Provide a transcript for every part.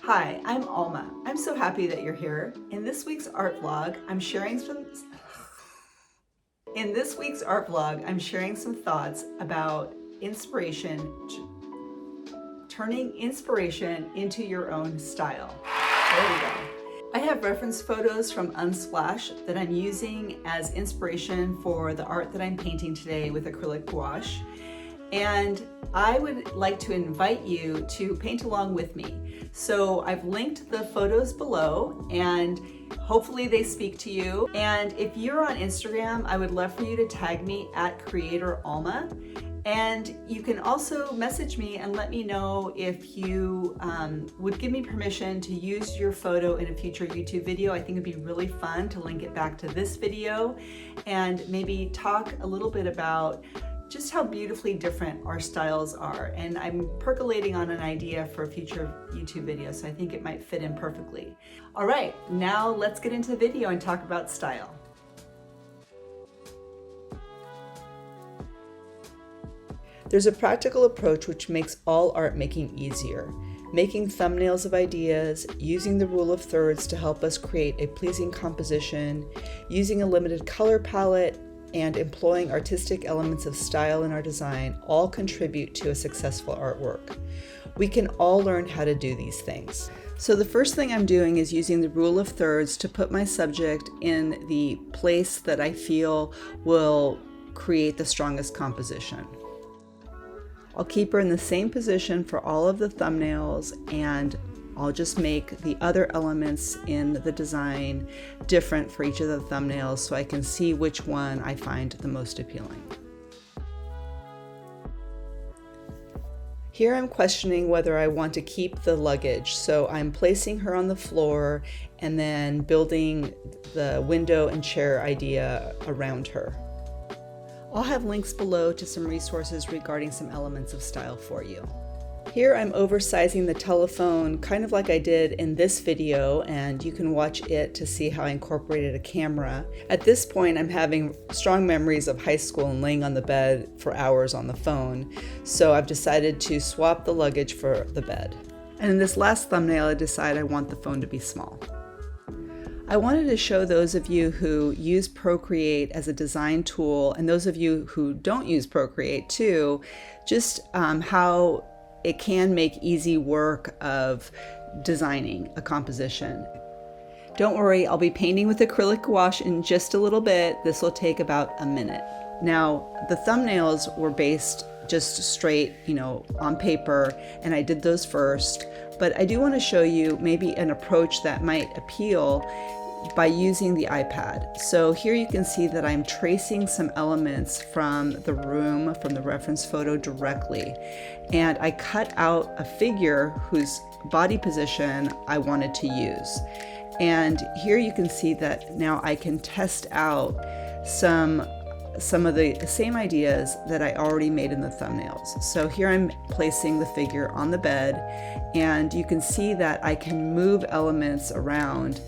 Hi, I'm Alma. I'm so happy that you're here. In this week's art vlog, I'm sharing some thoughts about inspiration, turning inspiration into your own style. There we go. I have reference photos from Unsplash that I'm using as inspiration for the art that I'm painting today with acrylic gouache. And I would like to invite you to paint along with me. So I've linked the photos below and hopefully they speak to you. And if you're on Instagram, I would love for you to tag me at Creator Alma. And you can also message me and let me know if you would give me permission to use your photo in a future YouTube video. I think it'd be really fun to link it back to this video and maybe talk a little bit about just how beautifully different our styles are. And I'm percolating on an idea for a future YouTube video, so I think it might fit in perfectly. All right, now let's get into the video and talk about style. There's a practical approach which makes all art making easier. Making thumbnails of ideas, using the rule of thirds to help us create a pleasing composition, using a limited color palette, and employing artistic elements of style in our design all contribute to a successful artwork. We can all learn how to do these things. So the first thing I'm doing is using the rule of thirds to put my subject in the place that I feel will create the strongest composition. I'll keep her in the same position for all of the thumbnails, and I'll just make the other elements in the design different for each of the thumbnails so I can see which one I find the most appealing. Here I'm questioning whether I want to keep the luggage, so I'm placing her on the floor and then building the window and chair idea around her. I'll have links below to some resources regarding some elements of style for you. Here I'm oversizing the telephone kind of like I did in this video, and you can watch it to see how I incorporated a camera. At this point I'm having strong memories of high school and laying on the bed for hours on the phone, so I've decided to swap the luggage for the bed. And in this last thumbnail I decided I want the phone to be small. I wanted to show those of you who use Procreate as a design tool, and those of you who don't use Procreate too, just how it can make easy work of designing a composition. Don't worry, I'll be painting with acrylic gouache in just a little bit. This will take about a minute. Now, the thumbnails were based just straight, on paper, and I did those first, but I do want to show you maybe an approach that might appeal by using the iPad. So here you can see that I'm tracing some elements from the room, from the reference photo directly. And I cut out a figure whose body position I wanted to use. And here you can see that now I can test out some of the same ideas that I already made in the thumbnails. So here I'm placing the figure on the bed, and you can see that I can move elements around,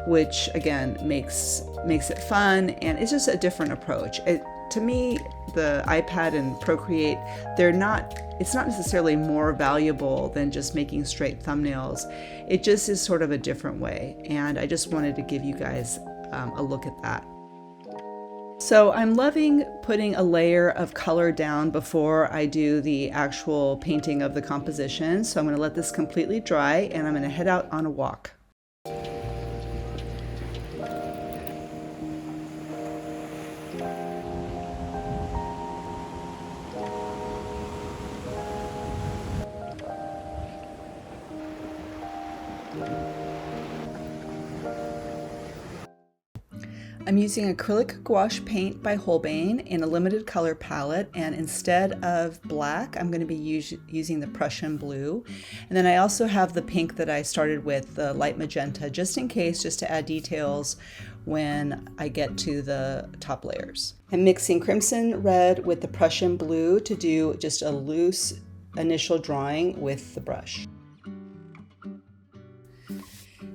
which again makes it fun, and it's just a different approach. To me, the iPad and Procreate, it's not necessarily more valuable than just making straight thumbnails. It just is sort of a different way, and I just wanted to give you guys a look at that. So I'm loving putting a layer of color down before I do the actual painting of the composition. So I'm going to let this completely dry, and I'm going to head out on a walk. I'm using acrylic gouache paint by Holbein in a limited color palette, and instead of black, I'm going to be using the Prussian blue. And then I also have the pink that I started with, the light magenta, just in case, just to add details when I get to the top layers. I'm mixing crimson red with the Prussian blue to do just a loose initial drawing with the brush.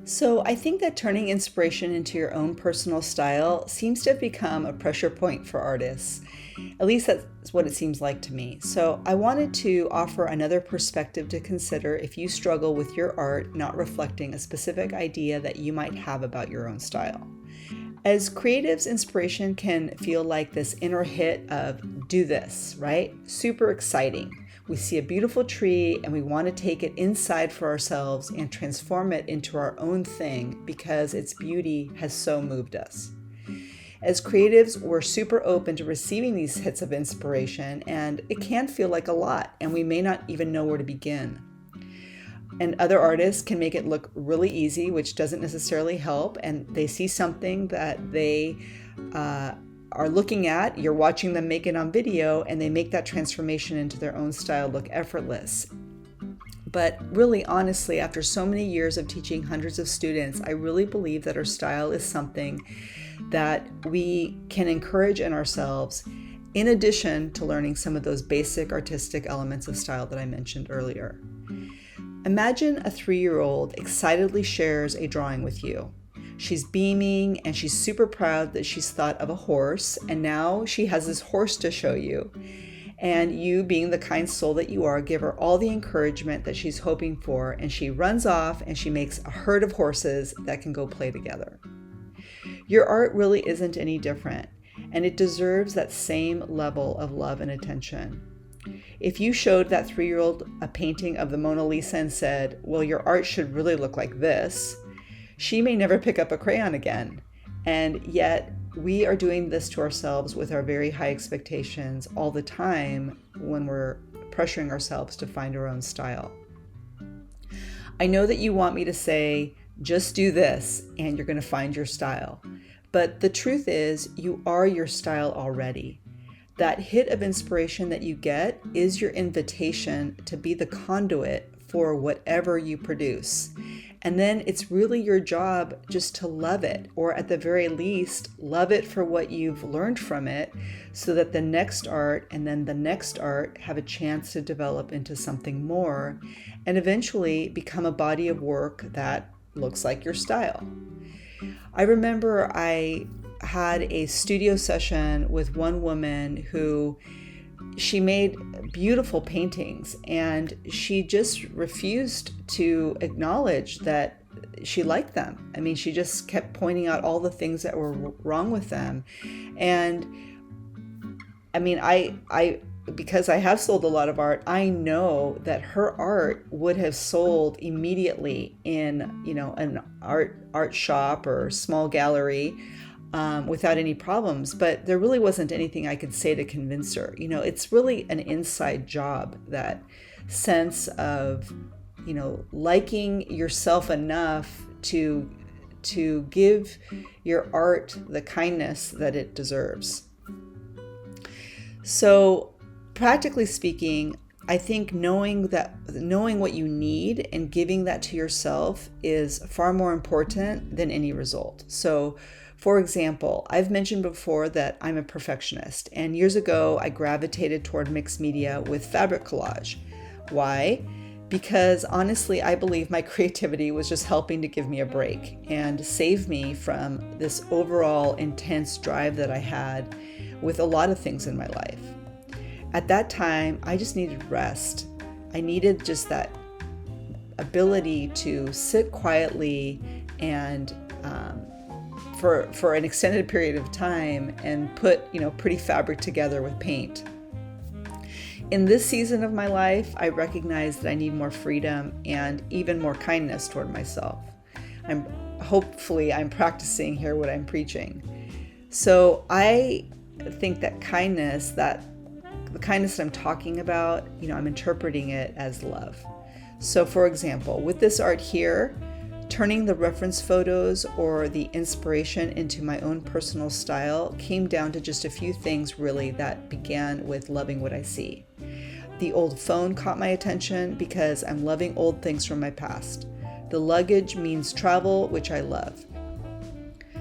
So I think that turning inspiration into your own personal style seems to have become a pressure point for artists. At least that's what it seems like to me. So I wanted to offer another perspective to consider if you struggle with your art not reflecting a specific idea that you might have about your own style. As creatives, inspiration can feel like this inner hit of do this, right? Super exciting. We see a beautiful tree and we want to take it inside for ourselves and transform it into our own thing because its beauty has so moved us. As creatives, we're super open to receiving these hits of inspiration, and it can feel like a lot, and we may not even know where to begin. And other artists can make it look really easy, which doesn't necessarily help, and they see something that they are looking at, you're watching them make it on video, and they make that transformation into their own style look effortless. But really, honestly, after so many years of teaching hundreds of students, I really believe that our style is something that we can encourage in ourselves, in addition to learning some of those basic artistic elements of style that I mentioned earlier. Imagine a 3-year-old excitedly shares a drawing with you. She's beaming and she's super proud that she's thought of a horse, and now she has this horse to show you. And you, being the kind soul that you are, give her all the encouragement that she's hoping for, and she runs off and she makes a herd of horses that can go play together. Your art really isn't any different, and it deserves that same level of love and attention. If you showed that 3-year-old a painting of the Mona Lisa and said, well, your art should really look like this, she may never pick up a crayon again. And yet we are doing this to ourselves with our very high expectations all the time when we're pressuring ourselves to find our own style. I know that you want me to say, just do this and you're going to find your style. But the truth is, you are your style already. That hit of inspiration that you get is your invitation to be the conduit for whatever you produce. And then it's really your job just to love it, or at the very least, love it for what you've learned from it, so that the next art and then the next art have a chance to develop into something more and eventually become a body of work that looks like your style. I remember I had a studio session with one woman who she made beautiful paintings, and she just refused to acknowledge that she liked them. I mean, she just kept pointing out all the things that were wrong with them. And I mean, I because I have sold a lot of art, I know that her art would have sold immediately in, an art shop or small gallery without any problems. But there really wasn't anything I could say to convince her. It's really an inside job, that sense of, liking yourself enough to give your art the kindness that it deserves. So, practically speaking, I think knowing what you need and giving that to yourself is far more important than any result. So, for example, I've mentioned before that I'm a perfectionist, and years ago I gravitated toward mixed media with fabric collage. Why? Because honestly, I believe my creativity was just helping to give me a break and save me from this overall intense drive that I had with a lot of things in my life. At that time, I just needed rest. I needed just that ability to sit quietly and for an extended period of time and put pretty fabric together with paint. In this season of my life, I recognize that I need more freedom and even more kindness toward myself. Hopefully I'm practicing here what I'm preaching. So I think that kindness, the kindness that I'm talking about, I'm interpreting it as love. So for example, with this art here, turning the reference photos or the inspiration into my own personal style came down to just a few things really that began with loving what I see. The old phone caught my attention because I'm loving old things from my past. The luggage means travel, which I love.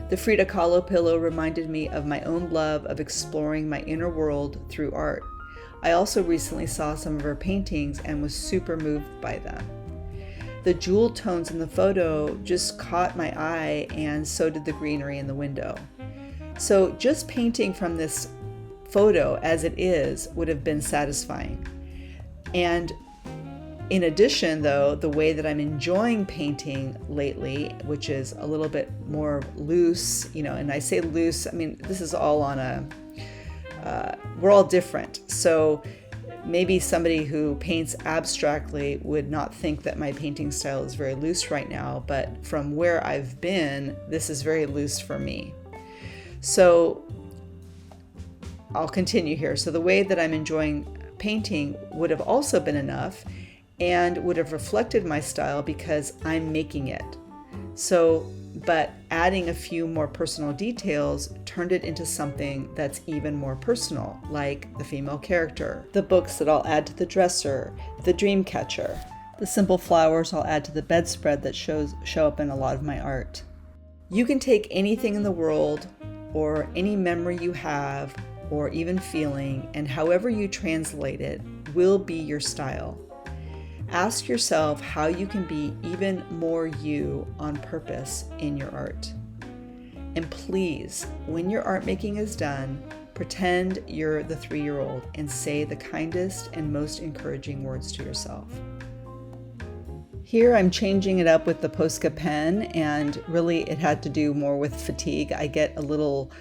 The Frida Kahlo pillow reminded me of my own love of exploring my inner world through art. I also recently saw some of her paintings and was super moved by them. The jewel tones in the photo just caught my eye, and so did the greenery in the window. So just painting from this photo as it is would have been satisfying. And in addition, though, the way that I'm enjoying painting lately, which is a little bit more loose, and I say loose, I mean, this is all on we're all different. So maybe somebody who paints abstractly would not think that my painting style is very loose right now, but from where I've been, this is very loose for me. So I'll continue here. So the way that I'm enjoying painting would have also been enough and would have reflected my style because I'm making it. But adding a few more personal details turned it into something that's even more personal, like the female character, the books that I'll add to the dresser, the dream catcher, the simple flowers I'll add to the bedspread that show up in a lot of my art. You can take anything in the world or any memory you have or even feeling, and however you translate it will be your style. Ask yourself how you can be even more you on purpose in your art. And please, when your art making is done, pretend you're the 3-year-old and say the kindest and most encouraging words to yourself. Here I'm changing it up with the Posca pen, and really it had to do more with fatigue. I get a little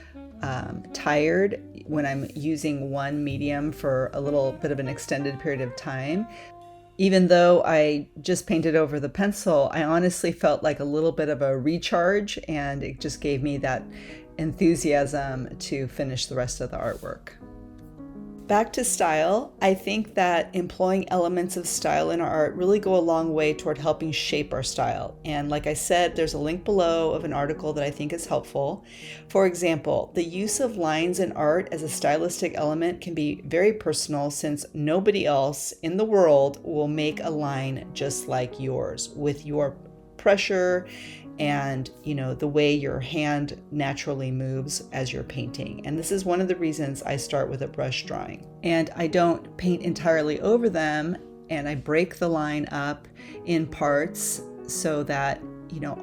tired when I'm using one medium for a little bit of an extended period of time. Even though I just painted over the pencil, I honestly felt like a little bit of a recharge, and it just gave me that enthusiasm to finish the rest of the artwork. Back to style, I think that employing elements of style in our art really go a long way toward helping shape our style. And like I said, there's a link below of an article that I think is helpful. For example, the use of lines in art as a stylistic element can be very personal, since nobody else in the world will make a line just like yours, with your pressure and the way your hand naturally moves as you're painting. And this is one of the reasons I start with a brush drawing. And I don't paint entirely over them, and I break the line up in parts so that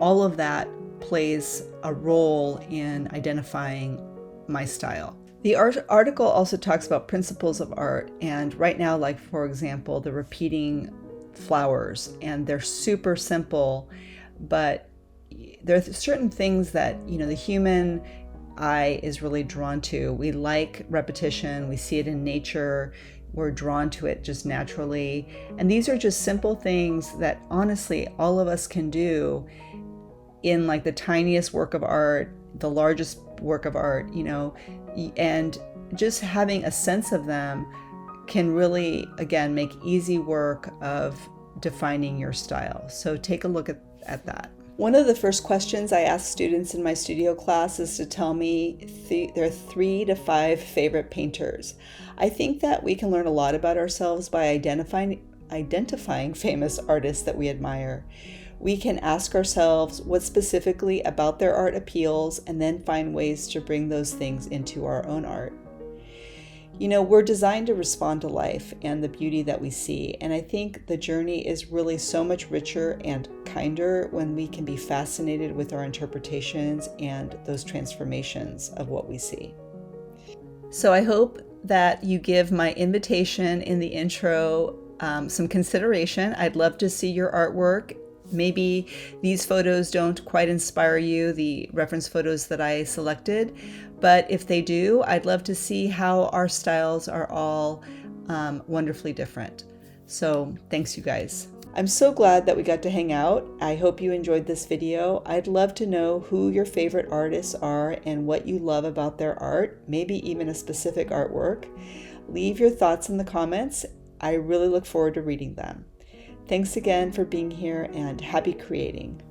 all of that plays a role in identifying my style. The article also talks about principles of art, and right now, like for example, the repeating flowers, and they're super simple, but there are certain things that the human eye is really drawn to. We like repetition, we see it in nature, we're drawn to it just naturally. And these are just simple things that honestly all of us can do in like the tiniest work of art, the largest work of art, and just having a sense of them can really, again, make easy work of defining your style. So take a look at that. One of the first questions I ask students in my studio class is to tell me their 3 to 5 favorite painters. I think that we can learn a lot about ourselves by identifying famous artists that we admire. We can ask ourselves what specifically about their art appeals, and then find ways to bring those things into our own art. We're designed to respond to life and the beauty that we see, and I think the journey is really so much richer and kinder when we can be fascinated with our interpretations and those transformations of what we see. So I hope that you give my invitation in the intro some consideration. I'd love to see your artwork. Maybe these photos don't quite inspire you, the reference photos that I selected, but if they do, I'd love to see how our styles are all wonderfully different. So thanks, you guys. I'm so glad that we got to hang out. I hope you enjoyed this video. I'd love to know who your favorite artists are and what you love about their art, maybe even a specific artwork. Leave your thoughts in the comments. I really look forward to reading them. Thanks again for being here, and happy creating.